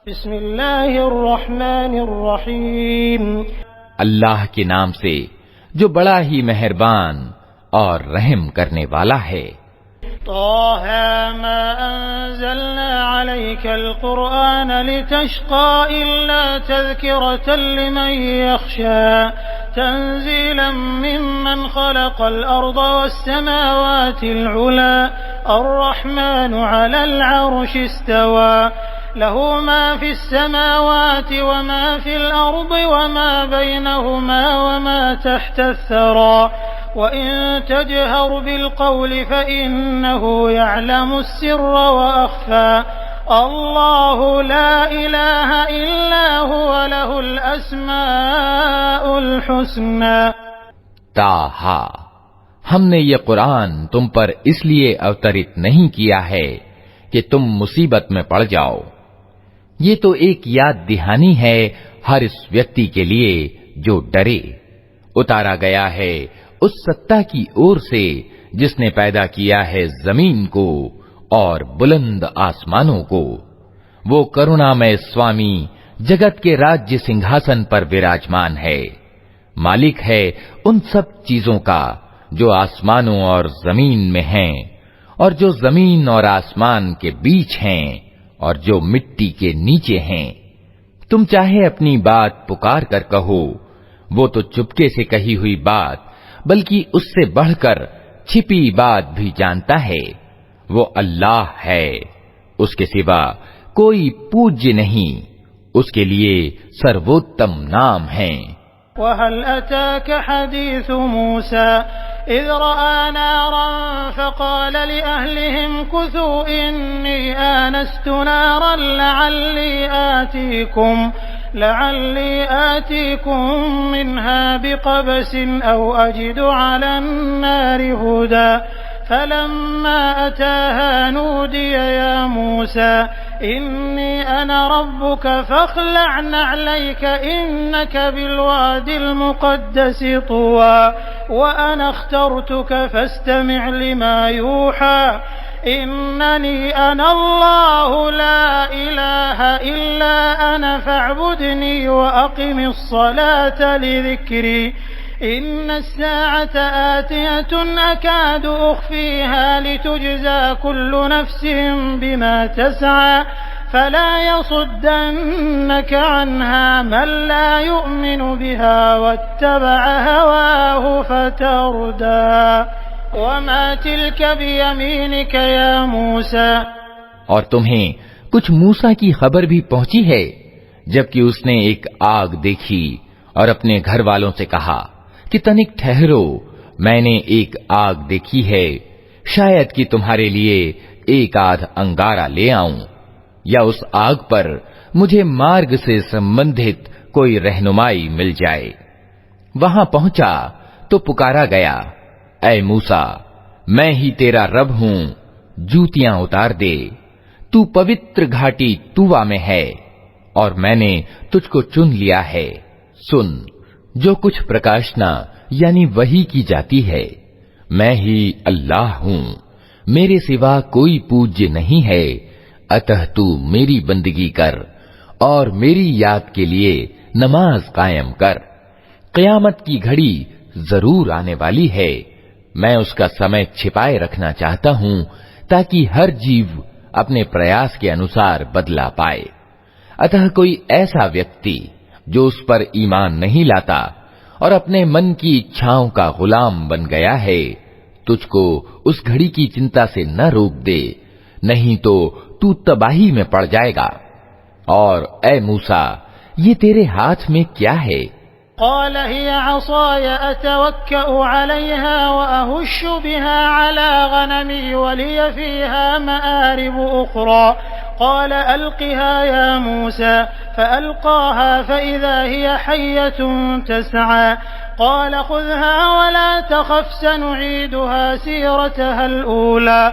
बिस्मिल्लाहिर्रहमानिर्रहीम। अल्लाह के नाम से जो बड़ा ही मेहरबान और रहम करने वाला है। ताहा मा अंज़लना अलैकल कुरआन लितश्क़ा इल्ला तज़किरतन लिमन यख़शा तंज़ीलन मिम्मन ख़लक़ल अर्ज़ वस्समावातिल उला अर्रहमानु अलल अर्शि इस्तवा लहू मा फिस्समावाति वमा फिल अर्ज़ि वमा बैनहुमा वमा तहतस सरा वइन तजहर बिलक़ौलि फ़इन्नहु यअलमुस सिर्र वअख़फ़ा अल्लाहु ला इलाहा इल्ला हुवा लहुल अस्माउल हुस्ना। ताहा, हमने ये कुरान तुम पर इसलिए अवतरित नहीं किया है कि तुम मुसीबत में पड़ जाओ। ये तो एक याद दहानी है हर इस व्यक्ति के लिए जो डरे। उतारा गया है उस सत्ता की ओर से जिसने पैदा किया है जमीन को और बुलंद आसमानों को। वो करुणामय स्वामी जगत के राज्य सिंहासन पर विराजमान है। मालिक है उन सब चीजों का जो आसमानों और जमीन में हैं और जो जमीन और आसमान के बीच हैं और जो मिट्टी के नीचे हैं। तुम चाहे अपनी बात पुकार कर कहो, वो तो चुपके से कही हुई बात बल्कि उससे बढ़कर छिपी बात भी जानता है। वो अल्लाह है, उसके सिवा कोई पूज्य नहीं, उसके लिए सर्वोत्तम नाम है। वहल अताक हदीस मूसा इज़ रआ नारन फ़क़ाल लिअहलिहिम कुथू इन्नी आनस्तु नारन लअल्ली आतीकुम मिन्हा बिक़बसिन औ अजिदु अला अन्नारि हुदा फलम्मा अताहा नूदिय या मूसा इन्नी अना रब्बुक फ़ख़्लअ नअलैक इन्नक बिलवादिल मुक़द्दसि तुवा व अना अख़्तरतुक फ़ास्तमिअ लिमा यूहा इन्ननी अना अल्लाहु ला इलाहा इल्ला अना फ़अब्दुनी व अक़िमिस सलात लिज़िक्री इन्न अस्साअत आतियतुन अकादु उख़फ़ीहा लितुजज़ा कुल्लु नफ़्सिन बिमा तसअ फला यसुद्दन्नक अन्हा मन ला युअमिनु बिहा वत्तबअ हवाहु फ़तरदा वमा तिल्क बियमीनिक या मूसा। और तुम्हें कुछ मूसा की खबर भी पहुंची है जबकि उसने एक आग देखी और अपने घर वालों से कहा कि तनिक ठहरो, मैंने एक आग देखी है, शायद कि तुम्हारे लिए एक आध अंगारा ले आऊं या उस आग पर मुझे मार्ग से संबंधित कोई रहनुमाई मिल जाए। वहां पहुंचा तो पुकारा गया, ऐ मूसा, मैं ही तेरा रब हूं, जूतियां उतार दे, तू पवित्र घाटी तूवा में है और मैंने तुझको चुन लिया है। सुन, जो कुछ प्रकाशना यानी वही की जाती है, मैं ही अल्लाह हूं, मेरे सिवा कोई पूज्य नहीं है। अतः तू मेरी बंदगी कर और मेरी याद के लिए नमाज कायम कर। क़यामत की घड़ी जरूर आने वाली है, मैं उसका समय छिपाए रखना चाहता हूं ताकि हर जीव अपने प्रयास के अनुसार बदला पाए। अतः कोई ऐसा व्यक्ति जो उस पर ईमान नहीं लाता और अपने मन की इच्छाओं का गुलाम बन गया है, तुझको उस घड़ी की चिंता से न रोक दे, नहीं तो तू तबाही में पड़ जाएगा। और ऐ मूसा, ये तेरे हाथ में क्या है? क़ाल हिय असाय अतवक्कउ अलैहा व अहुश्शु बिहा अला गनमी व लिय फ़ीहा मआरिब उख़रा क़ाल अल्क़िहा या मूसा फ़अल्क़ाहा फ़इज़ा हिय हय्यतुन तस्आ क़ाल ख़ुज़हा व ला तख़फ़ सनुईदुहा सीरतहा अलऊला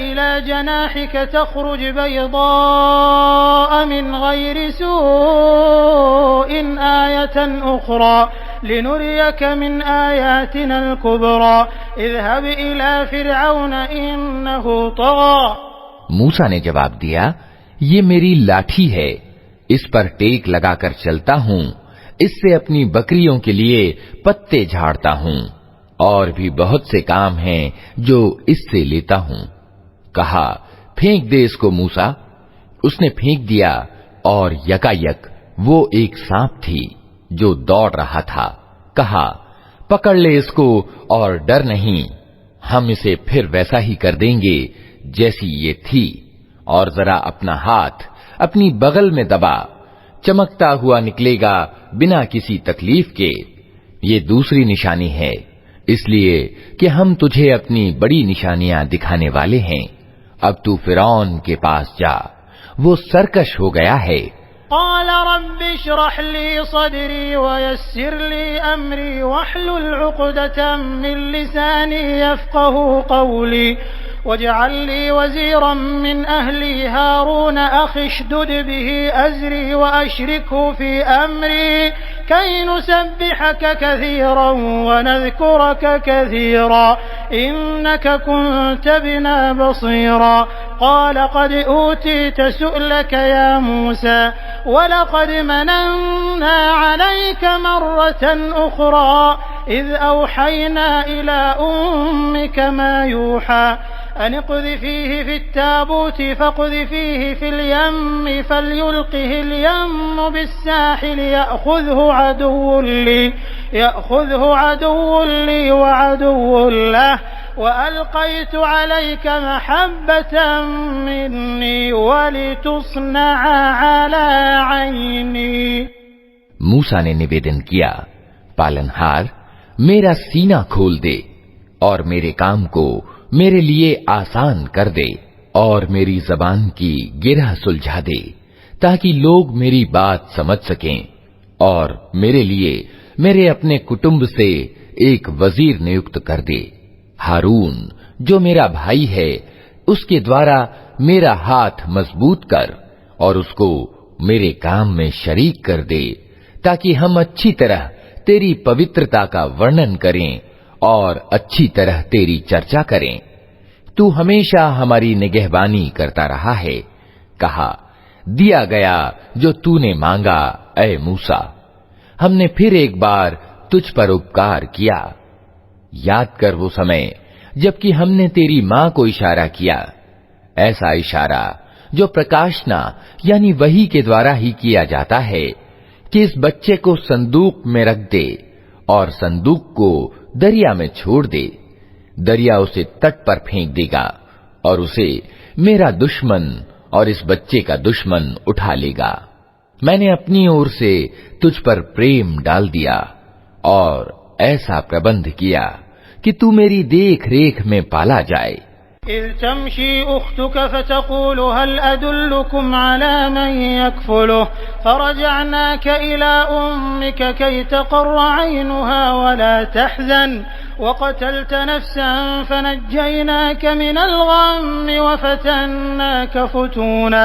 इला जनाहिक तख़रुज बैज़ाअ मिन गैरि सूइन आयतन उख़रा लिनुरियक मिन आयातिना अल-कुबरा इज़हब इला फ़िरऔन इन्नहु तग़ा। मूसा ने जवाब दिया, ये मेरी लाठी है, इस पर टेक लगाकर चलता हूँ, इससे अपनी बकरियों के लिए पत्ते झाड़ता हूँ, और भी बहुत से काम हैं जो इससे लेता हूँ। कहा, फेंक दे इसको मूसा। उसने फेंक दिया और यकायक वो एक सांप थी जो दौड़ रहा था। कहा, पकड़ ले इसको और डर नहीं, हम इसे फिर वैसा ही कर देंगे जैसी ये थी, और जरा अपना हाथ अपनी बगल में दबा, चमकता हुआ निकलेगा बिना किसी तकलीफ के। ये दूसरी निशानी है, इसलिए कि हम तुझे अपनी बड़ी निशानियां दिखाने वाले हैं। अब तू फिरौन के पास जा, वो सरकश हो गया है। क़ाल रब्बि इश्रह ली सदरी वयस्सिर ली अमरी वहलुल उक़दतम मिन लिसानी यफ़क़हू क़ौली वजअल ली वज़ीरन मिन अहली हारून अख़ी उशदुद बिही अज़री वअशरिकहु फ़ी अमरी कई नुसब्बिहक कसीरन वनज़कुरक कसीरा इन्नक कुन्त बिना बसीरा। क़ाल क़द ऊतीत सुअलक या मूसा वलक़द मनन्ना अलैक मर्रतन उख़रा इज़ औहयना इला उम्मिक मा यूहा अन इक़्ज़िफ़ीहि फ़ित्ताबूत फ़क़्ज़िफ़ीहि फ़िल यम्मि फ़लयुल्क़िहिल यम्मु बिस्साहिल यअख़ुज़हु अदुव्वुन ली वअदुव्वुन लहु वअल्क़य्तु अलैक महब्बतन मिन्नी वलितुस्नअ अला ऐनी। मूसा ने निवेदन किया, पालनहार, मेरा सीना खोल दे और मेरे काम को मेरे लिए आसान कर दे और मेरी जबान की गिरह सुलझा दे, ताकि लोग मेरी बात समझ सकें, और मेरे लिए मेरे अपने कुटुंब से एक वजीर नियुक्त कर दे। हारून जो मेरा भाई है, उसके द्वारा मेरा हाथ मजबूत कर और उसको मेरे काम में शरीक कर दे, ताकि हम अच्छी तरह तेरी पवित्रता का वर्णन करें और अच्छी तरह तेरी चर्चा करें। तू हमेशा हमारी निगहबानी करता रहा है। कहा, दिया गया जो तूने मांगा ऐ मूसा। हमने फिर एक तुझ पर उपकार किया। याद कर वो समय जबकि हमने तेरी मां को इशारा किया, ऐसा इशारा जो प्रकाशना यानी वही के द्वारा ही किया जाता है कि इस बच्चे को संदूक में रख दे और संदूक को दरिया में छोड़ दे। दरिया उसे तट पर फेंक देगा और उसे मेरा दुश्मन और इस बच्चे का दुश्मन उठा लेगा। मैंने अपनी ओर से तुझ पर प्रेम डाल दिया और ऐसा प्रबंध किया कि तू मेरी देख रेख में पाला जाए। इज़ तमशी उख्तुक फतक़ूलु हल अदुल्लुकुम अला मन यकफुलुहु फरजअनाक इला उम्मिक कई तक़र्र ऐनुहा वला तहज़न वक़तल्त नफ्सन फनज्जयनाक मिनल गम्मि वफ़तन्नाक फ़ुतूना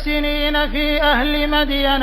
सिनीन फ़ी अहलि मदयन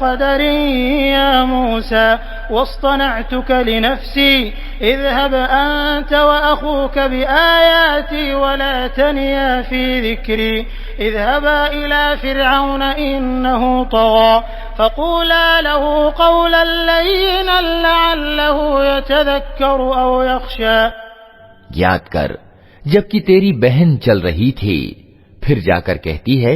क़दरिन या मूसा वस्तनअतुक लिनफ़्सी इज़हब अंत वअख़ूक बिआयाती वला तनिया फ़ी ज़िक्री इज़हबा इला फ़िरऔन इन्नहु तग़ा फ़क़ूला लहु क़ौलन लय्यिनन लअल्लहु यतज़क्करु औ यख़शा। याद कर जबकि तेरी बहन चल रही थी, फिर जाकर कहती है,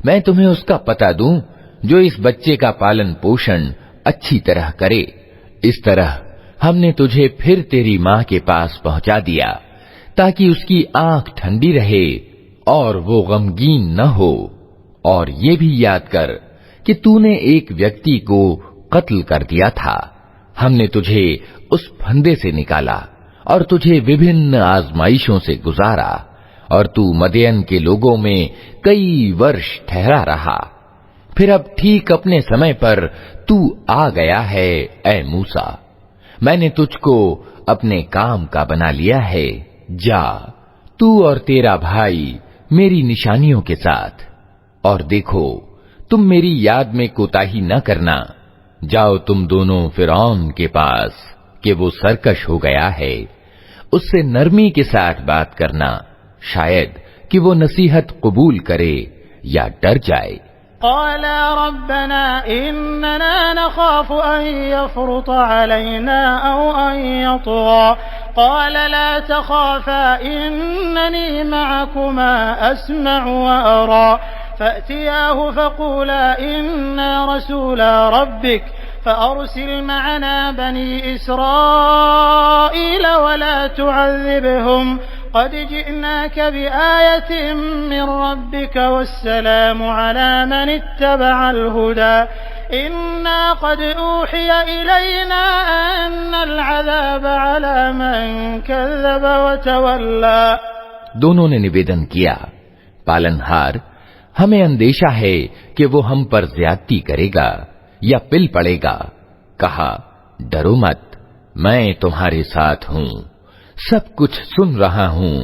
मैं तुम्हें उसका पता दूं जो इस बच्चे का पालन पोषण अच्छी तरह करे। इस तरह हमने तुझे फिर तेरी मां के पास पहुंचा दिया ताकि उसकी आंख ठंडी रहे और वो गमगीन न हो। और ये भी याद कर कि तूने एक व्यक्ति को कत्ल कर दिया था। हमने तुझे उस फंदे से निकाला और तुझे विभिन्न आजमाइशों से गुजारा और तू मदयन के लोगों में कई वर्ष ठहरा रहा। फिर अब ठीक अपने समय पर तू आ गया है ऐ मूसा। मैंने तुझको अपने काम का बना लिया है। जा तू और तेरा भाई मेरी निशानियों के साथ, और देखो तुम मेरी याद में कोताही न करना। जाओ तुम दोनों फिरौन के पास कि वो सरकश हो गया है, उससे नरमी के साथ बात करना, शायद कि वो नसीहत कबूल करे या डर जाए। क़ाला रब्बना इन्नना नख़ाफ़ु अन यफ़्रुत अलैना औ अन यतग़ा क़ाला ला तख़ाफ़ा इन्ननी मअकुमा अस्मअु व अरा फ़अतियाहु फ़क़ूला इन्ना रसूला रब्बिक फ़अरसिल मअना बनी इस्राईल वला तुअज़्ज़िबहुम क़द जिअनाक बिआयतिन मिन रब्बिक वस्सलामु अला मन इत्तबअल हुदा इन्ना क़द ऊहिय इलैना अन्नल अज़ाब अला मन कज़्ज़ब व तवल्ला। दोनों ने निवेदन किया, पालनहार, हमें अंदेशा है कि वो हम पर ज्यादती करेगा या पिल पड़ेगा। कहा, डरो मत, मैं तुम्हारे साथ हूं, सब कुछ सुन रहा हूं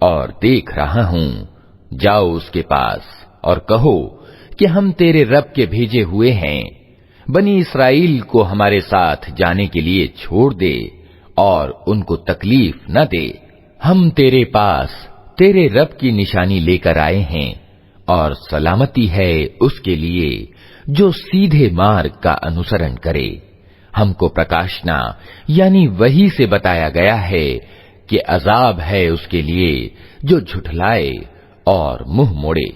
और देख रहा हूं। जाओ उसके पास और कहो कि हम तेरे रब के भेजे हुए हैं, बनी इसराइल को हमारे साथ जाने के लिए छोड़ दे और उनको तकलीफ न दे। हम तेरे पास तेरे रब की निशानी लेकर आए हैं और सलामती है उसके लिए जो सीधे मार्ग का अनुसरण करे। हमको प्रकाशना यानी वही से बताया गया है कि अजाब है उसके लिए जो झुठलाए और मुंह मोड़े।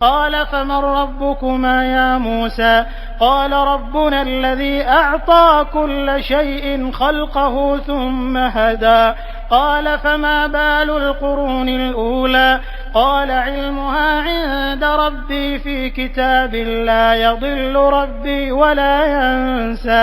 क़ाल फ़मन रब्बुकुमा या मूसा क़ाल रब्बुना अल्लज़ी अअता कुल्ल शैइन ख़ल्क़हु थुम्म हदा क़ाल फ़मा बालुल क़ुरूनिल ऊला क़ाल इल्मुहा इन्द रब्बी फ़ी किताबिन ला यज़िल्लु रब्बी वला यंसा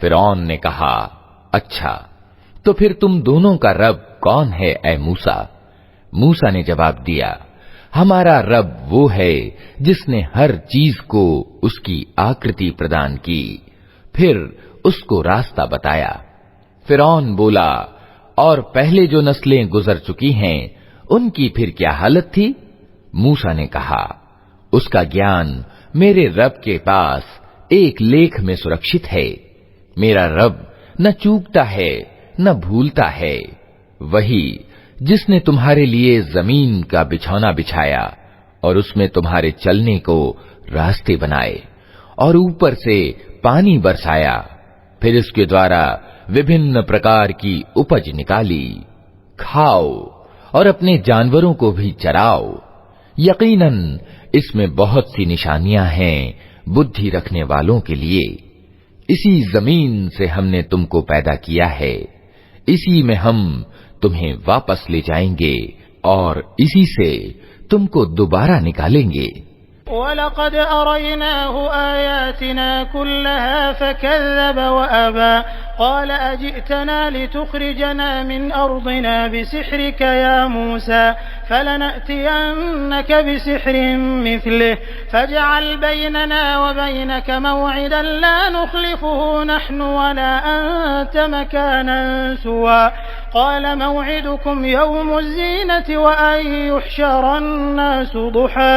फिरौन ने कहा, अच्छा तो फिर तुम दोनों का रब कौन है ए मूसा? मूसा ने जवाब दिया, हमारा रब वो है जिसने हर चीज को उसकी आकृति प्रदान की, फिर उसको रास्ता बताया। फिरौन बोला, और पहले जो नस्लें गुजर चुकी हैं उनकी फिर क्या हालत थी? मूसा ने कहा, उसका ज्ञान मेरे रब के पास एक लेख में सुरक्षित है। मेरा रब न चूकता है न भूलता है। वही जिसने तुम्हारे लिए जमीन का बिछौना बिछाया और उसमें तुम्हारे चलने को रास्ते बनाए और ऊपर से पानी बरसाया, फिर इसके द्वारा विभिन्न प्रकार की उपज निकाली। खाओ और अपने जानवरों को भी चराओ। यकीनन इसमें बहुत सी निशानियां हैं बुद्धि रखने वालों के लिए। इसी जमीन से हमने तुमको पैदा किया है, इसी में हम तुम्हें वापस ले जाएंगे और इसी से तुमको दोबारा निकालेंगे। वलक़द अरयनाहु आयातिना कुल्लहा फकज़्ज़ब वअबा क़ाल अजि'तना लितुख़रिजना मिन अर्दिना बिसिह्रिक या मूसा फलनअतियन्नक बिसिह्रिन मिस्लिहि फजअल बैनना व बैनक मौ'iदन ला नुख़्लिफ़ुहु नहनु वला अन्त मकानन सुवा क़ाल मौ'iदुकुम यौमुज़ ज़ीनति व अन युहशरा अन्नासु दुहा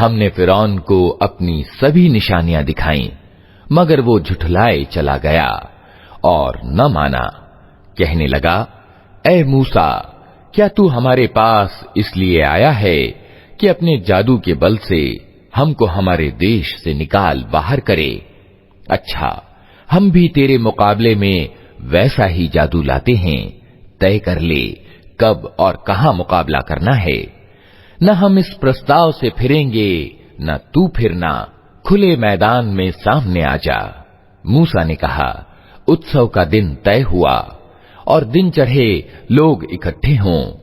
हमने फिरौन को अपनी सभी निशानियां दिखाईं, मगर वो झुठलाए चला गया और न माना। कहने लगा, ए मूसा, क्या तू हमारे पास इसलिए आया है कि अपने जादू के बल से हमको हमारे देश से निकाल बाहर करे? अच्छा, हम भी तेरे मुकाबले में वैसा ही जादू लाते हैं। तय कर ले कब और कहां मुकाबला करना है। न हम इस प्रस्ताव से फिरेंगे न तू फिरना। खुले मैदान में सामने आ जा। मूसा ने कहा, उत्सव का दिन तय हुआ और दिन चढ़े लोग इकट्ठे हों।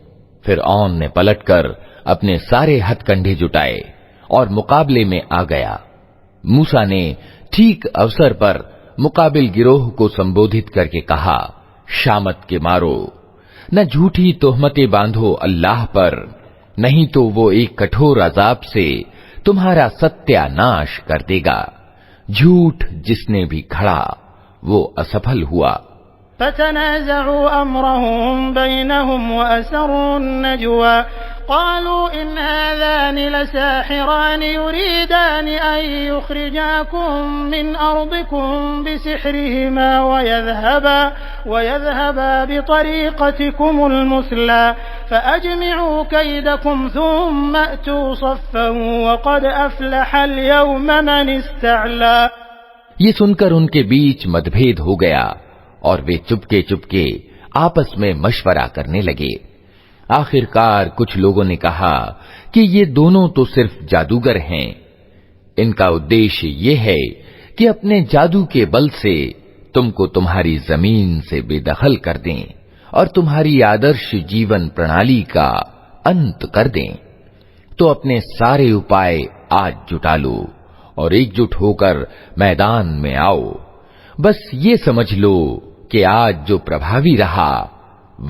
फिरऔन ने पलटकर अपने सारे हथकंडे जुटाए और मुकाबले में आ गया। मूसा ने ठीक अवसर पर मुकाबिल गिरोह को संबोधित करके कहा, शामत के मारो, न झूठी तोहमतें बांधो अल्लाह पर, नहीं तो वो एक कठोर अजाब से तुम्हारा सत्यानाश कर देगा। झूठ जिसने भी खड़ा वो असफल हुआ। फतनाज़अू अम्रहुम बैनहुम व असर्रुन नजवा क़ालू इन हाज़ानि लसाहिरान युरीदान अन युख़रिजाकुम मिन अर्दिकुम बिसिहरिहिमा व यज़हबा बितरीक़तिकुमुल मुस्ला फ़अजमिऊ कैदकुम थुम्मा अतू सफ़्फ़न व क़द अफ़लहल यौम मन इस्तअला। ये सुनकर उनके बीच मतभेद हो गया और वे चुपके चुपके आपस में मशवरा करने लगे। आखिरकार कुछ लोगों ने कहा कि ये दोनों तो सिर्फ जादूगर हैं। इनका उद्देश्य ये है कि अपने जादू के बल से तुमको तुम्हारी जमीन से बेदखल कर दें और तुम्हारी आदर्श जीवन प्रणाली का अंत कर दें। तो अपने सारे उपाय आज जुटा लो और एकजुट होकर मैदान में आओ। बस ये समझ लो कि आज जो प्रभावी रहा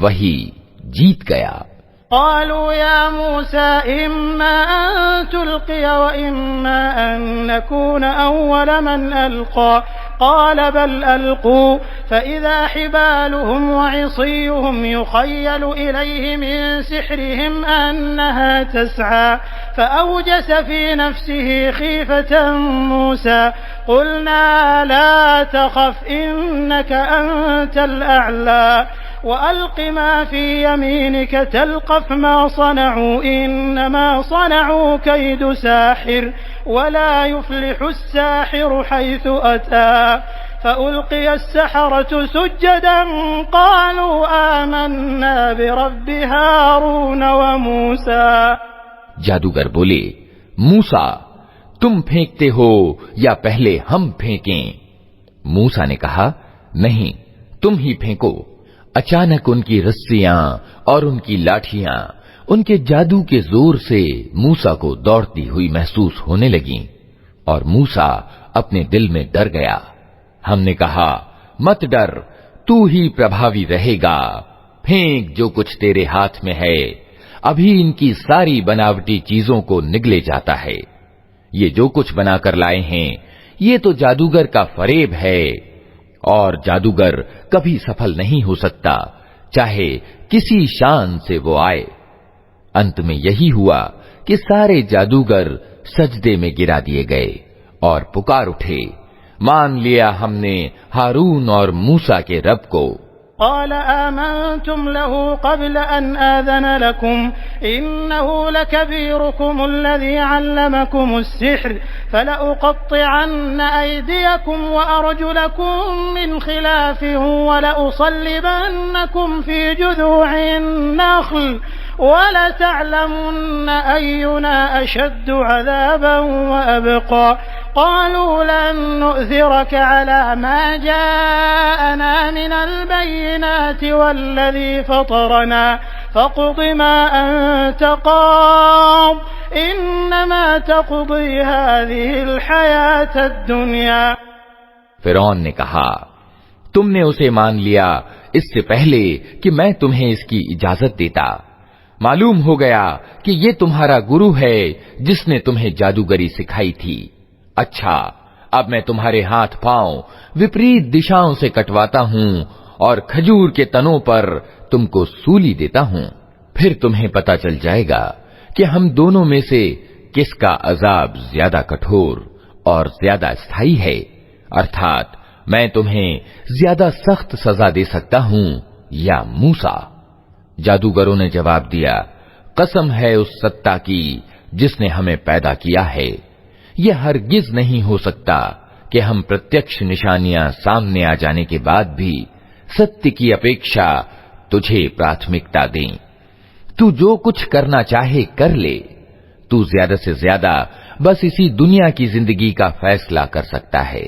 वही जीत गया। क़ालू या मूसा इम्मा अन तुल्क़िय व इम्मा अन नकून अव्वल मन अल्क़ा क़ाल बल अल्क़ू फ़इज़ा हिबालुहुम व इसियुहुम युख़य्यलु इलैहि मिन सिहरिहिम अन्नहा तस्आ फ़अवजस फ़ी नफ़्सिही ख़ीफ़तन मूसा क़ुलना ला तख़फ़ इन्नक अंतल अअला वअल्क़ मा फ़ी यमीनिक तल्क़फ़ मा सनअू इन्नमा सनअू कैदु साहिर वला युफ़्लिहु अस्साहिरु हैथु अता फ़उल्क़िय अस्सहरतु सुज्जदन क़ालू आमन्ना बिरब्बि हारून व मूसा। जादूगर बोले, मूसा तुम फेंकते हो या पहले हम फेंकें? मूसा ने कहा, नहीं, तुम ही फेंको। अचानक उनकी रस्सियां और उनकी लाठियां उनके जादू के जोर से मूसा को दौड़ती हुई महसूस होने लगीं और मूसा अपने दिल में डर गया। हमने कहा, मत डर, तू ही प्रभावी रहेगा, फेंक जो कुछ तेरे हाथ में है, अभी इनकी सारी बनावटी चीजों को निगले जाता है। ये जो कुछ बनाकर लाए हैं ये तो जादूगर का फरेब है और जादूगर कभी सफल नहीं हो सकता, चाहे किसी शान से वो आए। अंत में यही हुआ कि सारे जादूगर सजदे में गिरा दिए गए और पुकार उठे, मान लिया हमने हारून और मूसा के रब को। क़ाल आमनतुम लहू क़ब्ल अन आज़न लकुम इन्नहु लकबीरुकुम अल्लज़ी अल्लमकुमुस्सिह्र फलउक़त्तिअन्न अयदियकुम व अर्जुलकुम मिन खिलाफिन व लउसल्लिबन्नकुम फ़ी जुज़ूഇन नख़्ल वलतअलमुन्न अय्युना अशद्दु अज़ाबन व अबक़ा क़ालू लन नु'थिरक अला मा जाअना मिनल बय्यिनाति वल्लज़ी फ़तरना फ़क़्दि मा अंत क़ाद इन्नमा तक़्दी हाज़िहिल हयातद दुनिया। फिरौन ने कहा, तुमने उसे मान लिया इससे पहले कि मैं तुम्हें इसकी इजाजत देता। मालूम हो गया कि ये तुम्हारा गुरु है जिसने तुम्हें जादूगरी सिखाई थी। अच्छा, अब मैं तुम्हारे हाथ पांव विपरीत दिशाओं से कटवाता हूं और खजूर के तनों पर तुमको सूली देता हूं। फिर तुम्हें पता चल जाएगा कि हम दोनों में से किसका अजाब ज्यादा कठोर और ज्यादा स्थायी है, अर्थात मैं तुम्हें ज्यादा सख्त सजा दे सकता हूं या मूसा। जादूगरों ने जवाब दिया, कसम है उस सत्ता की जिसने हमें पैदा किया है, यह हरगिज नहीं हो सकता कि हम प्रत्यक्ष निशानियां सामने आ जाने के बाद भी सत्य की अपेक्षा तुझे प्राथमिकता दें। तू जो कुछ करना चाहे कर ले, तू ज्यादा से ज्यादा बस इसी दुनिया की जिंदगी का फैसला कर सकता है।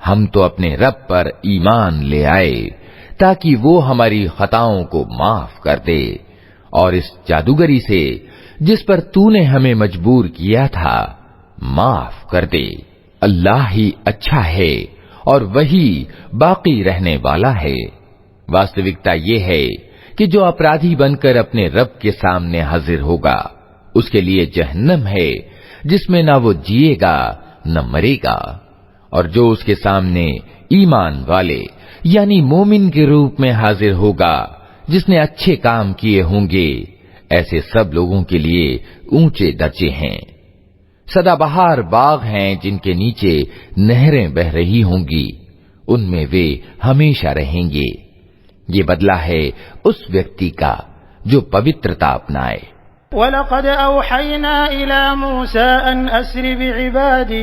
हम तो अपने रब पर ईमान ले आए ताकि वो हमारी खताओं को माफ कर दे और इस जादूगरी से जिस पर तूने हमें मजबूर किया था माफ कर दे। अल्लाह ही अच्छा है और वही बाकी रहने वाला है। वास्तविकता ये है कि जो अपराधी बनकर अपने रब के सामने हाजिर होगा उसके लिए जहन्नम है जिसमें ना वो जिएगा न मरेगा, और जो उसके सामने ईमान वाले यानी मोमिन के रूप में हाजिर होगा जिसने अच्छे काम किए होंगे, ऐसे सब लोगों के लिए ऊंचे दर्जे हैं। सदाबहार बाग हैं जिनके नीचे नहरें बह रही होंगी, उनमें वे हमेशा रहेंगे। ये बदला है उस व्यक्ति का जो पवित्रता अपनाए। वलक़द औहयना इला मूसा अन अस्रि बिइबादी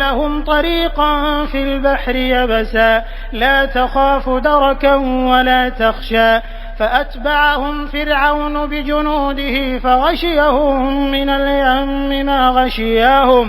लहुम तरीक़न फिल बहरि यबसा ला तख़ाफ़ु दरकन वला तख़शा फअतबअहुम फ़िरऔन बिजुनूदिही फ़ग़शियहुम मिनल यम्मि मा ग़शियहुम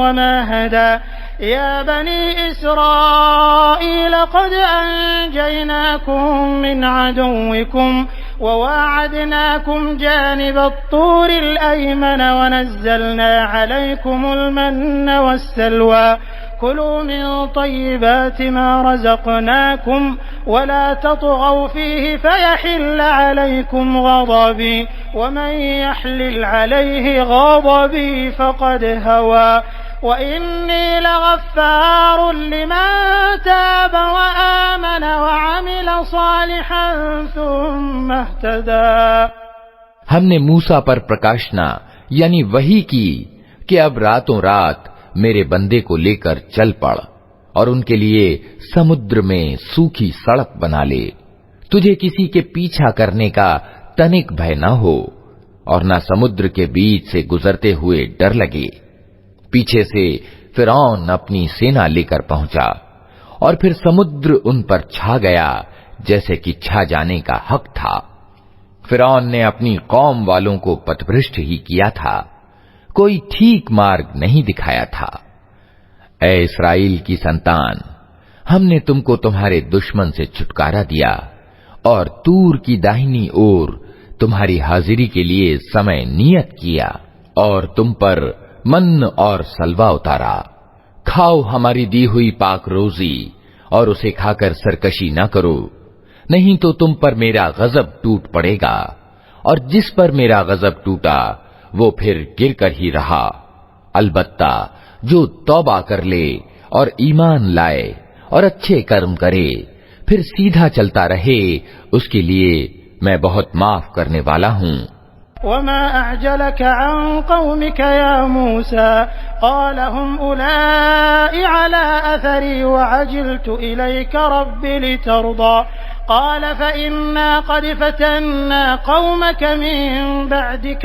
वमा हदा या बनी इस्राईल क़द अंजयनाकुम मिन अदुव्विकुम ववाअदनाकुम जानिबत तूरिल अयमन वनज़्ज़लना अलैकुमुल मन्न वस्सलवा कुलू मिन तय्यिबाति मा रज़क़नाकुम वला ततग़व फ़ीहि फ़यहिल्ल अलैकुम ग़ज़बी वमन यहलिल अलैहि ग़ज़बी फ़क़द हवा वइन्नी लग़फ़्फ़ारुन लिमन ताब वआमन वअमिल सालिहन सुम्मा इह्तदा। हमने मूसा पर प्रकाशना यानी वही की कि अब रातों रात मेरे बंदे को लेकर चल पड़ और उनके लिए समुद्र में सूखी सड़क बना ले। तुझे किसी के पीछा करने का तनिक भय न हो और न समुद्र के बीच से गुजरते हुए डर लगे। पीछे से फिरौन अपनी सेना लेकर पहुंचा और फिर समुद्र उन पर छा गया जैसे कि छा जाने का हक था। फिरौन ने अपनी कौम वालों को पथभ्रष्ट ही किया था, कोई ठीक मार्ग नहीं दिखाया था। ऐ इस्राएल की संतान, हमने तुमको तुम्हारे दुश्मन से छुटकारा दिया और तूर की दाहिनी ओर तुम्हारी हाजिरी के लिए समय नियत किया और तुम पर मन और सलवा उतारा। खाओ हमारी दी हुई पाक रोजी और उसे खाकर सरकशी न करो, नहीं तो तुम पर मेरा गजब टूट पड़ेगा, और जिस पर मेरा गजब टूटा वो फिर गिर कर ही रहा। अलबत्ता जो तौबा कर ले और ईमान लाए और अच्छे कर्म करे फिर सीधा चलता रहे, उसके लिए मैं बहुत माफ करने वाला हूँ। वमा अअजलक अन कौमिक या मूसा क़ाल हुम उलाई अला अथरी वअजल्तु इलैका रब्बी लितर्दा क़ाल फ़इन्ना क़द फ़तन्ना क़ौमक मिन बअदिक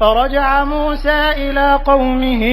फ़रजअ मूसा इला क़ौमिही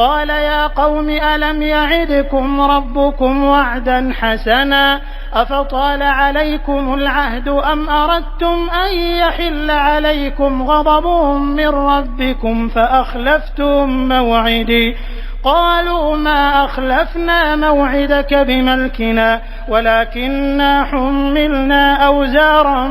क़ाल या क़ौमि अलम यअिदकुम रब्बुकुम वअदन हसना अफ़ताल अलैकुमुल अहदु अम अरदतुम अन यहिल्ल अलैकुम ग़ज़बुम मिन रब्बिकुम फ़अख़लफ़्तुम मौዒदी क़ालू मा अख़लफ़ना मौዒदक बिमल्किना वलाकिन्ना हुम्मिलना औज़ारन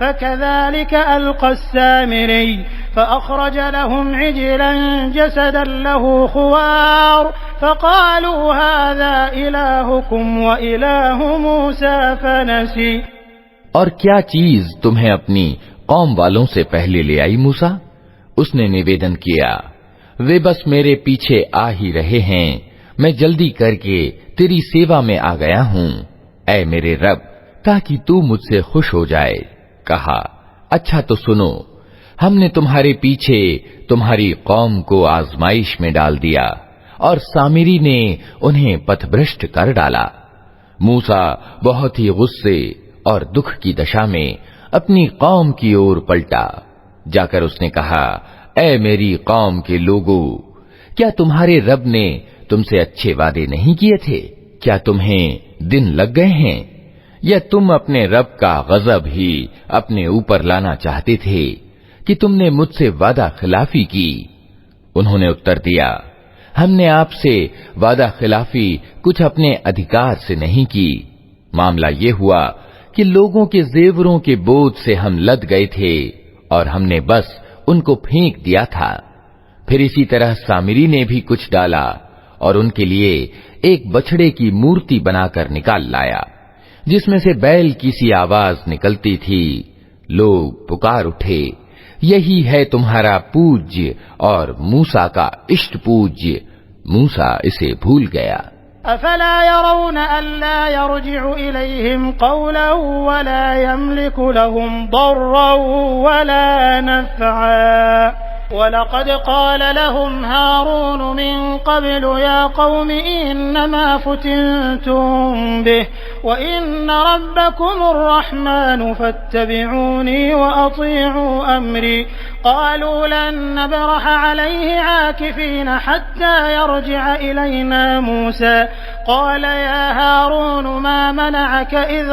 फ़कज़ालिक अलक़ा अस्सामिरी फ़अख़रज लहुम इजलन जसदन लहु ख़ुवार फ़क़ालू हाज़ा इलाहुकुम व इलाहु मूसा फ़नसी। और क्या चीज तुम्हें अपनी कौम वालों से पहले ले आई मूसा? उसने निवेदन किया, वे बस मेरे पीछे आ ही रहे हैं, मैं जल्दी करके तेरी सेवा में आ गया हूं, ऐ मेरे रब, ताकि तू मुझसे खुश हो जाए। कहा, अच्छा तो सुनो, हमने तुम्हारे पीछे तुम्हारी कौम को आजमाइश में डाल दिया और सामिरी ने उन्हें पथभ्रष्ट कर डाला। मूसा बहुत ही गुस्से और दुख की दशा में अपनी कौम की ओर पलटा। जाकर उसने कहा, ऐ मेरी कौम के लोगों, क्या तुम्हारे रब ने तुमसे अच्छे वादे नहीं किए थे? क्या तुम्हें दिन लग गए हैं, या तुम अपने रब का गजब ही अपने ऊपर लाना चाहते थे कि तुमने मुझसे वादा खिलाफी की? उन्होंने उत्तर दिया, हमने आपसे वादा खिलाफी कुछ अपने अधिकार से नहीं की। मामला ये हुआ कि लोगों के जेवरों के बोझ से हम लद गए थे और हमने बस उनको फेंक दिया था। फिर इसी तरह सामिरी ने भी कुछ डाला और उनके लिए एक बछड़े की मूर्ति बनाकर निकाल लाया, जिसमें से बैल की सी आवाज निकलती थी। लोग पुकार उठे, यही है तुम्हारा पूज्य और मूसा का इष्ट पूज्य। मूसा इसे भूल गया। अफला यरौन अल्ला यरजिउ इलैहिम कौलन वला यमलिकु लहुम दर्रन वला नफ़अ वलक़द क़ाल लहुम हारून मिन क़ब्लु या क़ौमि इन्नमा फ़ुतिनतुम बिहि व इन्न रब्बकुमुर रहमानु फ़त्तबिऊनी व अतीअू अम्री क़ालू लन नबरह अलैहि आकिफ़ीन हत्ता यरजिअ इलैना मूसा क़ाल या हारून मा मनअक इज़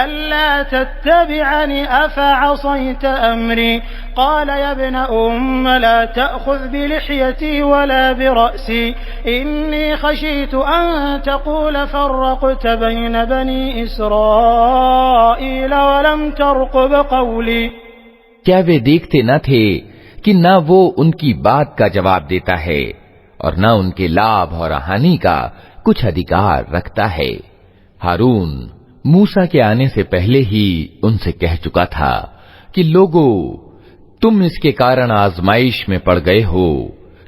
अल्ला तत्तबिअनी अफ़असैत अम्री क़ाल या इब्न उम्म ला तअख़ुज़ बिलिह्यती वला बिरअसी इन्नी ख़शीतु अन तक़ूल फ़र्रक़त बैन बनी इस्राईल वलम तर्क़ुब क़ौली। क्या वे देखते न थे कि न वो उनकी बात का जवाब देता है और न उनके लाभ और हानि का कुछ अधिकार रखता है? हारून मूसा के आने से पहले ही उनसे कह चुका था कि लोगों, तुम इसके कारण आजमाइश में पड़ गए हो।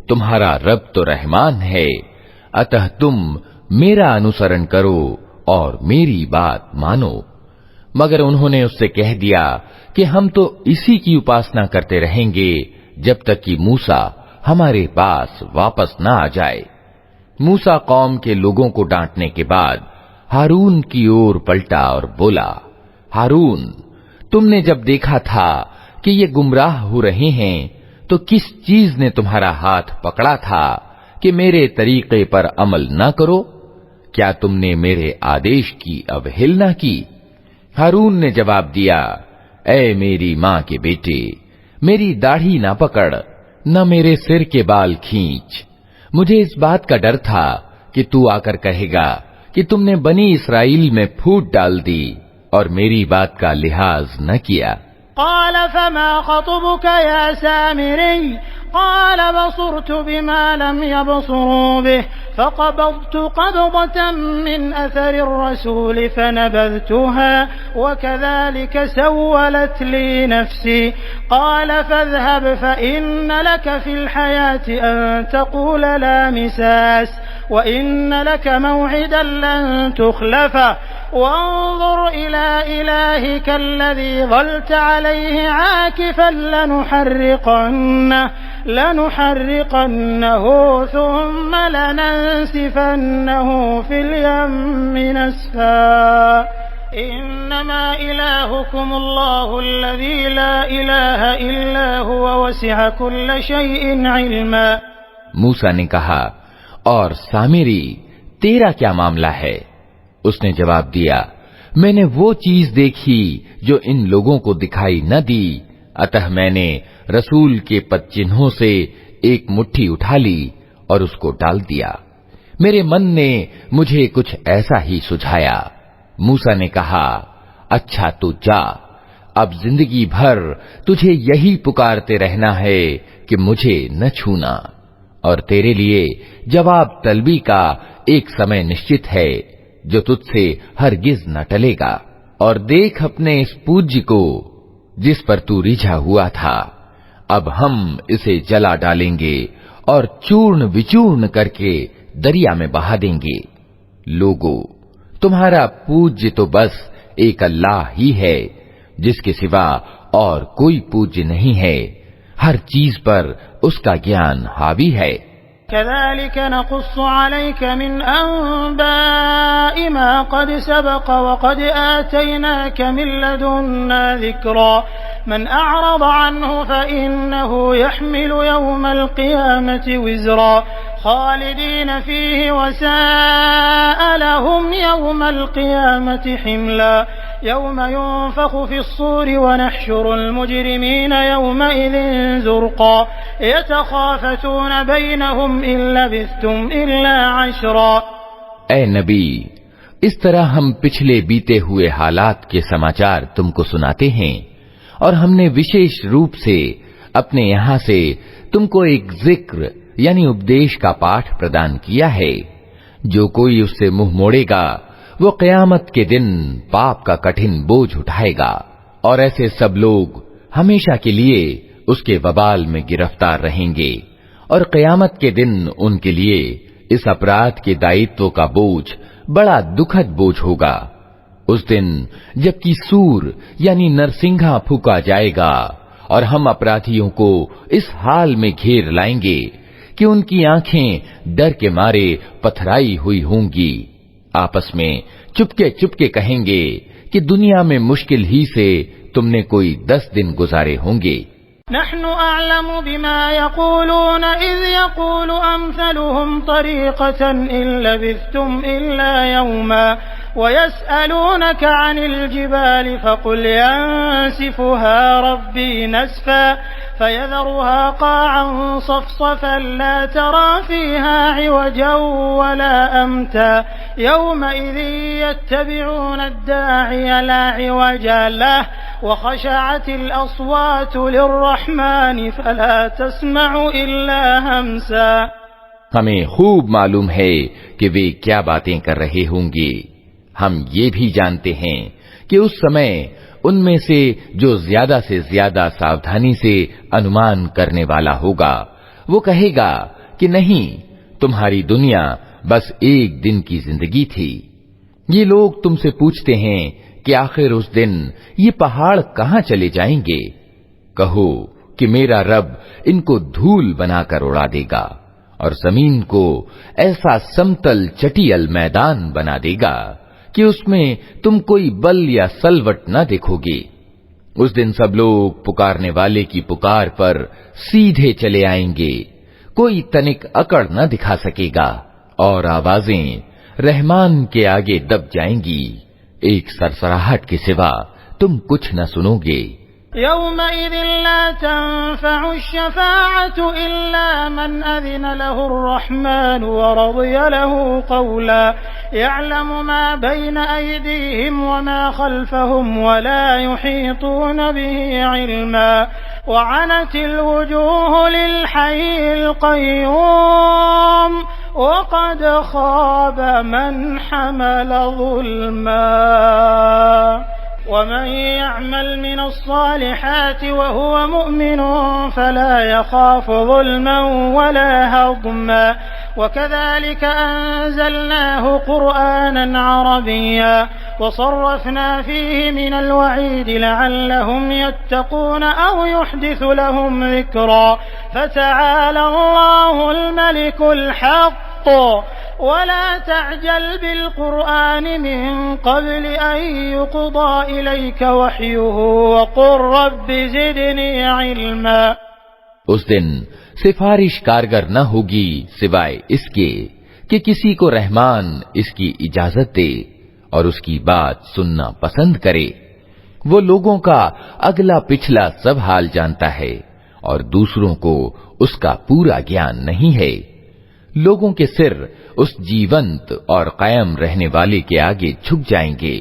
तुम्हारा रब तो रहमान है, अतः तुम मेरा अनुसरण करो और मेरी बात मानो। मगर उन्होंने उससे कह दिया कि हम तो इसी की उपासना करते रहेंगे जब तक कि मूसा हमारे पास वापस न आ जाए। मूसा कौम के लोगों को डांटने के बाद हारून की ओर पलटा और बोला, हारून, तुमने जब देखा था कि ये गुमराह हो रहे हैं तो किस चीज ने तुम्हारा हाथ पकड़ा था कि मेरे तरीके पर अमल न करो? क्या तुमने मेरे आदेश की अवहेलना की? हारून ने जवाब दिया, ऐ मेरी मां के बेटे, मेरी दाढ़ी ना पकड़, न मेरे सिर के बाल खींच। मुझे इस बात का डर था कि तू आकर कहेगा कि तुमने बनी इस्राइल में फूट डाल दी और मेरी बात का लिहाज न किया। क़ाल फ़मा ख़तुबुक या सामिरी क़ाल बसुरतु बिमा लम यबसुरू बिहि फ़क़बज़्तु क़बज़तन मिन अथरि रसूल फ़नबज़्तुहा वकज़ालिक सव्वलत ली नफ़्सी क़ाल फ़ाज़हब फ़इन्न लक फ़िल हयाति अन तक़ूल ला मिसास व इन्न लक मौዒदन लन तुख़लफ़ह वंज़ुर इला इलाहिक अल्लज़ी ज़ल्त अलैहि आकिफ़न लनुहर्रिक़न्नहु थुम्मा लनंसिफ़न्नहु फ़िल यम्मि नस्फ़ा इन्नमा इलाहुकुमुल्लाहु अल्लज़ी ला इलाहा इल्ला हुवा वसिअ कुल्ल शैइन इल्मा। मूसा ने कहा, और सामिरी, तेरा क्या मामला है? उसने जवाब दिया, मैंने वो चीज देखी जो इन लोगों को दिखाई न दी, अतः मैंने रसूल के पदचिन्हों से एक मुट्ठी उठा ली और उसको डाल दिया। मेरे मन ने मुझे कुछ ऐसा ही सुझाया। मूसा ने कहा, अच्छा तू जा, अब जिंदगी भर तुझे यही पुकारते रहना है कि मुझे न छूना, और तेरे लिए जवाब तलबी का एक समय निश्चित है जो तुझसे हरगिज न टलेगा। और देख अपने इस पूज्य को जिस पर तू रिझा हुआ था, अब हम इसे जला डालेंगे और चूर्ण विचूर्ण करके दरिया में बहा देंगे। लोगो, तुम्हारा पूज्य तो बस एक अल्लाह ही है, जिसके सिवा और कोई पूज्य नहीं है। हर चीज पर उसका ज्ञान हावी है। कज़ालिक नक़ुस्सु अलैक मिन अंबाइ मा क़द सबक़ व क़द आतैनाक मिन लदुन्ना ज़िक्रा मन अअरज़ अन्हु फ़इन्नहु यहमिलु यौमल क़ियामति विज़रा ख़ालिदीन फ़ीहि व साअ लहुम यौमल क़ियामति हिमला यौम युनफ़ख़ु फ़िस्सूरि व नहशुरुल मुजरिमीन यौमइज़िन ज़ुरक़ा यतख़ाफ़तून बैनहुम इन लबिस्थुम इल्ला अशरा। ऐ नबी, इस तरह हम पिछले बीते हुए हालात के समाचार तुमको सुनाते हैं, और हमने विशेष रूप से अपने यहां से तुमको एक जिक्र यानी उपदेश का पाठ प्रदान किया है। जो कोई उससे मुंह मोड़ेगा वो क़यामत के दिन पाप का कठिन बोझ उठाएगा, और ऐसे सब लोग हमेशा के लिए उसके वबाल में गिरफ्तार रहेंगे, और क़यामत के दिन उनके लिए इस अपराध के दायित्व का बोझ बड़ा दुखद बोझ होगा। उस दिन जबकि सूर यानी नरसिंघा फूका जाएगा और हम अपराधियों को इस हाल में घेर लाएंगे कि उनकी आंखें डर के मारे पथराई हुई होंगी। आपस में चुपके चुपके कहेंगे कि दुनिया में मुश्किल ही से तुमने कोई 10 दिन गुजारे होंगे। नहनु अअलमु बिमा यक़ूलून इज़ यक़ूलु अम्सलुहुम तरीक़तन इन लबिस्थुम इल्ला यौमा व यसअलूनक अनिल जिबालि फ़क़ुल यंसिफ़ुहा रब्बी नस्फ़ा फ़यज़रुहा क़ाअन सफ़सफ़न ला तरा फ़ीहा इवजन वला अम्ता यौमइज़िन यत्तबिऊन अद्दाዒय ला इवज लहु व ख़शअतिल अस्वातु लिर्रहमानि फ़ला तस्मअु इल्ला हमसा। हमें खूब मालूम है कि वे क्या बातें कर रहे होंगे। हम ये भी जानते हैं कि उस समय उनमें से जो ज्यादा से ज्यादा सावधानी से अनुमान करने वाला होगा वो कहेगा कि नहीं, तुम्हारी दुनिया बस एक दिन की जिंदगी थी। ये लोग तुमसे पूछते हैं कि आखिर उस दिन ये पहाड़ कहां चले जाएंगे। कहो कि मेरा रब इनको धूल बनाकर उड़ा देगा और जमीन को ऐसा समतल चटियल मैदान बना देगा कि उसमें तुम कोई बल या सलवट न देखोगे। उस दिन सब लोग पुकारने वाले की पुकार पर सीधे चले आएंगे, कोई तनिक अकड़ न दिखा सकेगा, और आवाजें रहमान के आगे दब जाएंगी। एक सरसराहट के सिवा तुम कुछ न सुनोगे। यौमइज़िन ला तन्फ़अु अश्शफ़ाअतु इल्ला मन अज़िन लहु अर्रहमान व रज़िय लहु क़ौला यअलमु मा बैन अयदीहिम व मा ख़ल्फ़हुम व ला युहीतून बिही इल्मा व अनतिल वुजूहु लिल हय्यिल क़य्यूम व क़द ख़ाब मन हमल ज़ुल्मा वमन यअमल मिनस्सालिहाति वहुव मुमिन फला यखाफु ज़ुल्मन वला हज़्मा वकज़ालिक अंज़लनाहु क़ुरआनन अरबिय्या वसर्रफ़ना फ़ीहि मिनल वഈद लअल्लहुम यत्तक़ून औ युहदिसु लहुम ज़िक्रा फ़तआला अल्लाहुल मलिकुल हक़्क़ वला तअजल बिलक़ुरआन मिन क़ब्ल अन युक़ज़ा इलैक वह्युहु वक़ुल रब्बि ज़िदनी इल्मा। उस दिन सिफारिश कारगर न होगी सिवाय इसके कि किसी को रहमान इसकी इजाजत दे और उसकी बात सुनना पसंद करे। वो लोगों का अगला पिछला सब हाल जानता है और दूसरों को उसका पूरा ज्ञान नहीं है। लोगों के सिर उस जीवंत और कायम रहने वाले के आगे झुक जाएंगे।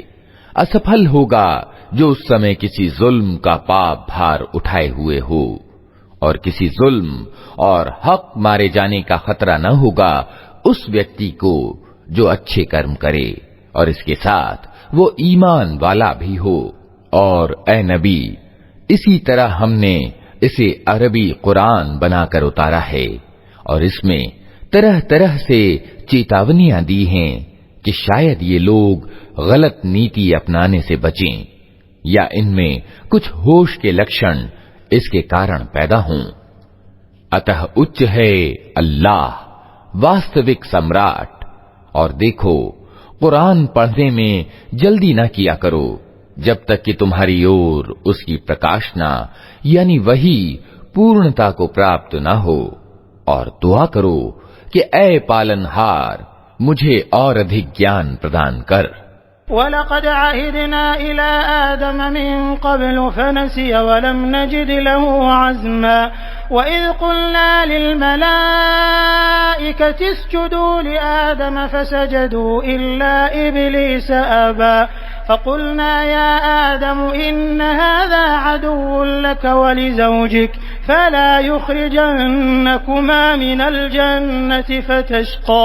असफल होगा जो उस समय किसी जुल्म का पाप भार उठाए हुए हो, और किसी जुल्म और हक मारे जाने का खतरा न होगा उस व्यक्ति को जो अच्छे कर्म करे और इसके साथ वो ईमान वाला भी हो। और ए नबी, इसी तरह हमने इसे अरबी कुरान बनाकर उतारा है और इसमें तरह तरह से चेतावनियां दी हैं कि शायद ये लोग गलत नीति अपनाने से बचें या इनमें कुछ होश के लक्षण इसके कारण पैदा हों। अतः उच्च है अल्लाह वास्तविक सम्राट। और देखो, कुरान पढ़ने में जल्दी न किया करो जब तक कि तुम्हारी ओर उसकी प्रकाशना यानी वही पूर्णता को प्राप्त न हो, और दुआ करो कि ऐ पालनहार, मुझे और अधिक ज्ञान प्रदान कर। वलक़द अहिदना इला आदम मिन क़ब्लु फनसिय वलम नजिद लहू अज़्मा वइज़ क़ुल्ना लिल मलाइकति इसजुदू लिआदम फसजदू इल्ला इब्लीस अबा फ़क़ुल्ना या आदम इन्न हाज़ा अदुव्वुन लक वलिज़ौजिक फला युख़रिजन्नकुमा मिनल जन्नति फ़तश्क़ा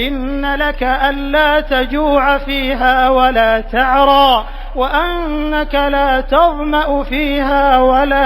इन्न लक अल्ला तजूअ फ़ीहा वला तअरा वअन्नक ला तज़मअ फ़ीहा वला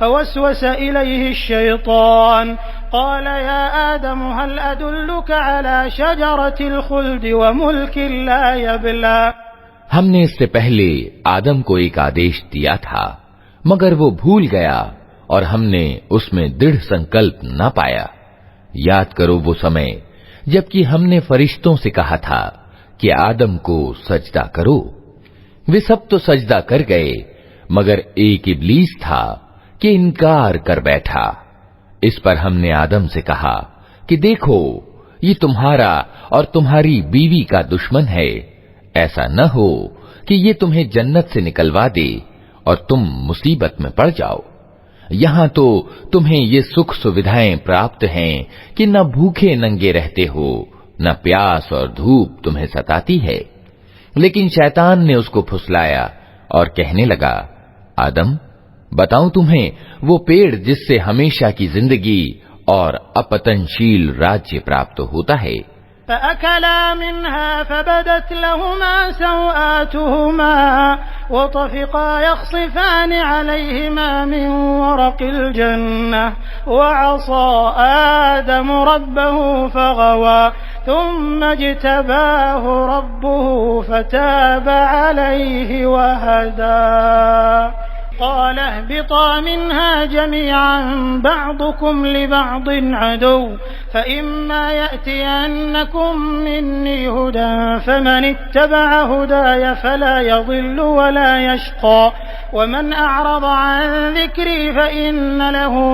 फवस्वस इलैहि अश्शैतान क़ाल या आदम हल अदुल्लुक अला शजरतिल ख़ुल्द व मुल्किन ला यबला। हमने इससे पहले आदम को एक आदेश दिया था, मगर वो भूल गया और हमने उसमें दृढ़ संकल्प न पाया। याद करो वो समय जबकि हमने फरिश्तों से कहा था कि आदम को सजदा करो। वे सब तो सजदा कर गए, मगर एक इब्लीस था कि इनकार कर बैठा। इस पर हमने आदम से कहा कि देखो, ये तुम्हारा और तुम्हारी बीवी का दुश्मन है। ऐसा न हो कि ये तुम्हें जन्नत से निकलवा दे और तुम मुसीबत में पड़ जाओ। यहां तो तुम्हें ये सुख सुविधाएं प्राप्त हैं कि न भूखे नंगे रहते हो, न प्यास और धूप तुम्हें सताती है। लेकिन शैतान ने उसको फुसलाया और कहने लगा, आदम, बताऊं तुम्हें वो पेड़ जिससे हमेशा की जिंदगी और अपतनशील राज्य प्राप्त होता है। फ़अकला मिन्हा फ़बदत लहुमा सौआतुहुमा वतफ़िक़ा यख़्सिफ़ान अलैहिमा मिन वरक़िल जन्नह वअसा आदम रब्बहु फ़ग़वा थुम्मा इज्तबाहु रब्बुहु फ़ताब अलैहि वहदा। क़ाल अहबिता मिन्हा जमीअन बअदुकुम लिबअदिन अदुव्व फ़इम्मा यअतियन्नकुम मिन्नी हुदन फ़मन इत्तबअ हुदाय फ़ला यज़िल्लु वला यशक़ा वमन अअरज़ अन ज़िक्री फ़इन्न लहू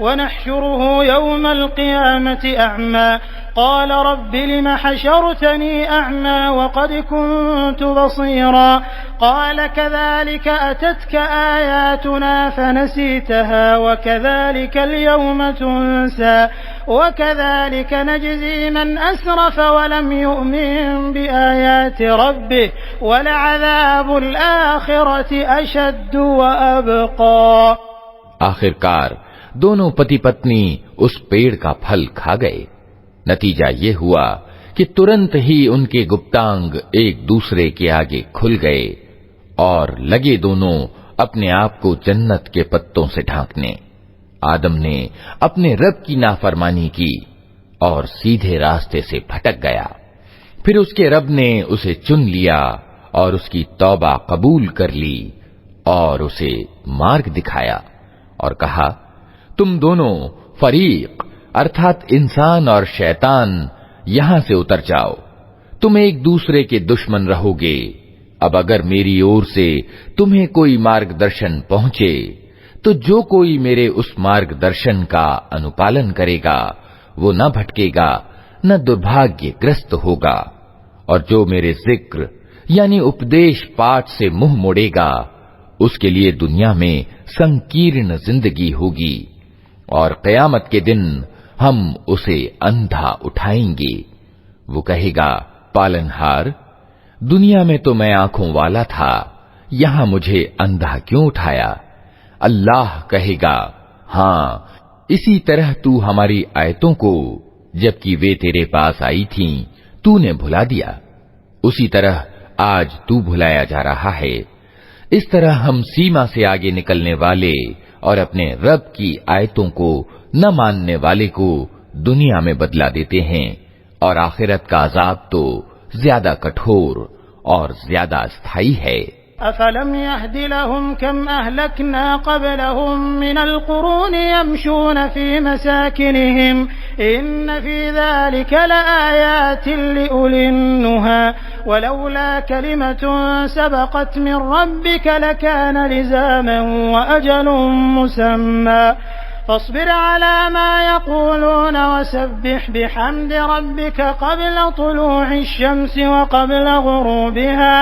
वनहशुरुहु यौमल क़ियामति अअमा क़ाल रब्बि लिम हशरतनी अअमा वक़द कुन्तु बसीरा क़ाल कज़ालिक अततक आयातुना फ़नसीतहा वकज़ालिकल यौम तुन्सा वकज़ालिक नजज़ी मन असरफ़ वलम युअमिन बिआयाति रब्बिह वलअज़ाबुल आखिरति अशद्दु वअबक़ा। आखिरकार दोनों पति पत्नी उस पेड़ का फल खा गए। नतीजा ये हुआ कि तुरंत ही उनके गुप्तांग एक दूसरे के आगे खुल गए और लगे दोनों अपने आप को जन्नत के पत्तों से ढांकने। आदम ने अपने रब की नाफरमानी की और सीधे रास्ते से भटक गया। फिर उसके रब ने उसे चुन लिया और उसकी तौबा कबूल कर ली और उसे मार्ग दिखाया और कहा, तुम दोनों फरीक अर्थात इंसान और शैतान यहां से उतर जाओ, तुम एक दूसरे के दुश्मन रहोगे। अब अगर मेरी ओर से तुम्हें कोई मार्गदर्शन पहुंचे तो जो कोई मेरे उस मार्गदर्शन का अनुपालन करेगा वो न भटकेगा न दुर्भाग्यग्रस्त होगा, और जो मेरे जिक्र यानी उपदेश पाठ से मुंह मोड़ेगा उसके लिए दुनिया में संकीर्ण जिंदगी होगी और क़यामत के दिन हम उसे अंधा उठाएंगे। वो कहेगा, पालनहार, दुनिया में तो मैं आंखों वाला था, यहां मुझे अंधा क्यों उठाया? अल्लाह कहेगा, हां, इसी तरह तू हमारी आयतों को जबकि वे तेरे पास आई थीं, तूने भुला दिया। उसी तरह आज तू भुलाया जा रहा है। इस तरह हम सीमा से आगे निकलने वाले और अपने रब की आयतों को न मानने वाले को दुनिया में बदला देते हैं, और आखिरत का अजाब तो ज्यादा कठोर और ज्यादा स्थायी है। अफलम यहदि लहुम कम अहलकना क़ब्लहुम मिनल क़ुरून यमशून फ़ी मसाकिनिहिम इन्न फ़ी ज़ालिका लआयातिन लिउलिन नुहा वलौला कलिमतुन सबक़त मिन रब्बिका लकान लिज़ामन व अजलुन मुसम्मा फ़स्बिर अला मा यक़ूलून वसब्बिह बिहम्दि रब्बिका क़ब्ल तुलूഇ श्शम्सि व क़ब्ल ग़ुरूबिहा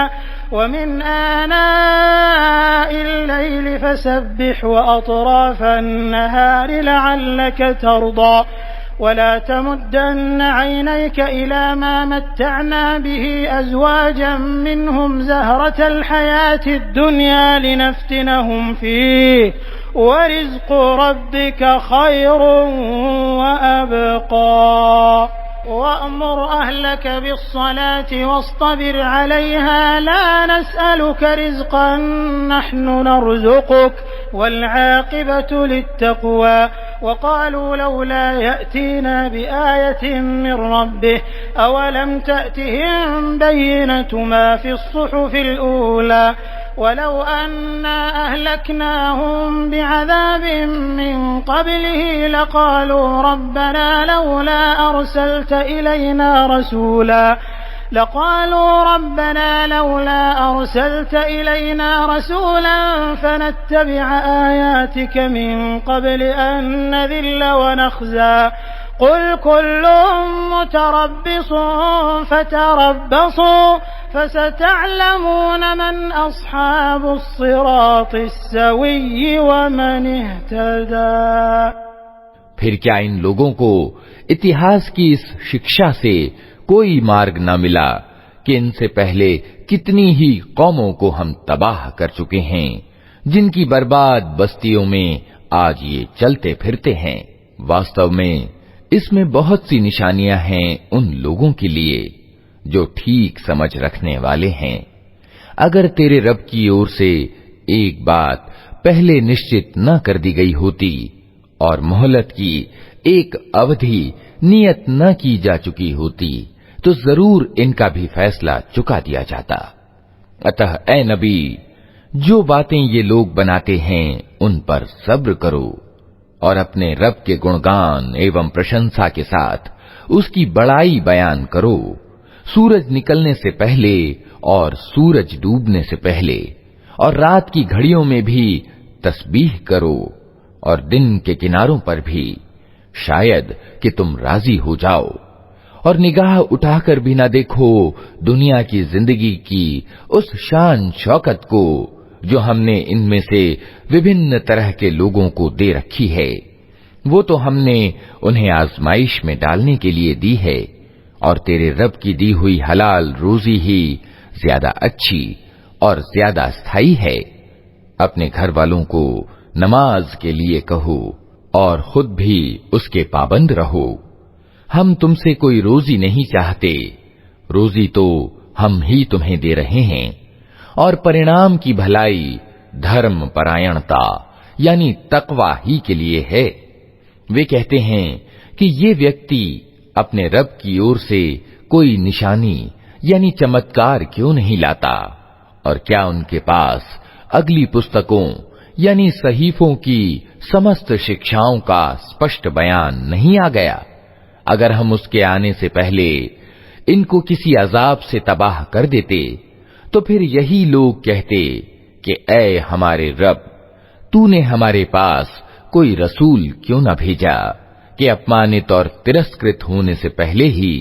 वमिन आनाइल लैलि फ़सब्बिह व अतराफ़न नहारि लअल्लक तर्दा वला तमुद्दन्न ऐनैक इला मा मत्तअना बिही अज़वाजन मिनहुम ज़हरतल हयातिद दुन्या लिनफ्तिनहुम फ़ीह वरिज़्क़ु रब्बिका खैरुन व अबक़ा वअमुर अहलक बिस्सलाति वस्तबिर अलैहा ला नस्अलुका रिज़्क़न नहनु नरज़ुक़ुक वल्आक़िबतु लित्तक़वा वक़ालू लौला यअतीना बिआयतिन मिन रब्बिह अवलम तअतिहिम बय्यिनतु मा फ़िस्सुहुफ़िल ऊला वलौ अन्ना अहलकनाहुम बिअज़ाबिन मिन क़ब्लिही लक़ालू रब्बना लौला अरसलत इलैना रसूला फनत्तबिअ आयातिक मिन क़ब्ल अन नज़िल्ल व नख़ज़ा क़ुल कुल्लुम मुतरब्बिसून फ़तरब्बसू फसतअलमून मन अस्हाबुस सिरातिस सव्वी व मन इह्तदा। फिर क्या इन लोगों को इतिहास की इस शिक्षा से कोई मार्ग न मिला कि इनसे पहले कितनी ही कौमों को हम तबाह कर चुके हैं, जिनकी बर्बाद बस्तियों में आज ये चलते फिरते हैं। वास्तव में इसमें बहुत सी निशानियां हैं उन लोगों के लिए जो ठीक समझ रखने वाले हैं। अगर तेरे रब की ओर से एक बात पहले निश्चित न कर दी गई होती और मोहलत की एक अवधि नियत न की जा चुकी होती तो जरूर इनका भी फैसला चुका दिया जाता। अतः ए नबी, जो बातें ये लोग बनाते हैं उन पर सब्र करो और अपने रब के गुणगान एवं प्रशंसा के साथ उसकी बड़ाई बयान करो, सूरज निकलने से पहले और सूरज डूबने से पहले, और रात की घड़ियों में भी तस्बीह करो और दिन के किनारों पर भी, शायद कि तुम राजी हो जाओ। और निगाह उठाकर भी न देखो दुनिया की जिंदगी की उस शान शौकत को जो हमने इनमें से विभिन्न तरह के लोगों को दे रखी है। वो तो हमने उन्हें आजमाइश में डालने के लिए दी है, और तेरे रब की दी हुई हलाल रोजी ही ज्यादा अच्छी और ज्यादा स्थायी है। अपने घर वालों को नमाज के लिए कहो और खुद भी उसके पाबंद रहो। हम तुमसे कोई रोजी नहीं चाहते, रोजी तो हम ही तुम्हें दे रहे हैं, और परिणाम की भलाई धर्म परायणता यानी तकवा ही के लिए है। वे कहते हैं कि ये व्यक्ति अपने रब की ओर से कोई निशानी यानी चमत्कार क्यों नहीं लाता, और क्या उनके पास अगली पुस्तकों यानी सहीफों की समस्त शिक्षाओं का स्पष्ट बयान नहीं आ गया। अगर हम उसके आने से पहले इनको किसी अजाब से तबाह कर देते तो फिर यही लोग कहते कि ऐ हमारे रब, तूने हमारे पास कोई रसूल क्यों न भेजा कि अपमानित और तिरस्कृत होने से पहले ही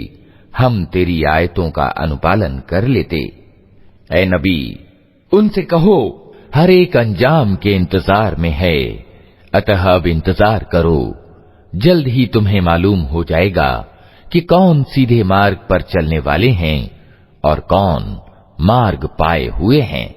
हम तेरी आयतों का अनुपालन कर लेते। ऐ नबी, उनसे कहो हर एक अंजाम के इंतजार में है, अतः अब इंतजार करो, जल्द ही तुम्हें मालूम हो जाएगा कि कौन सीधे मार्ग पर चलने वाले हैं और कौन मार्ग पाए हुए हैं।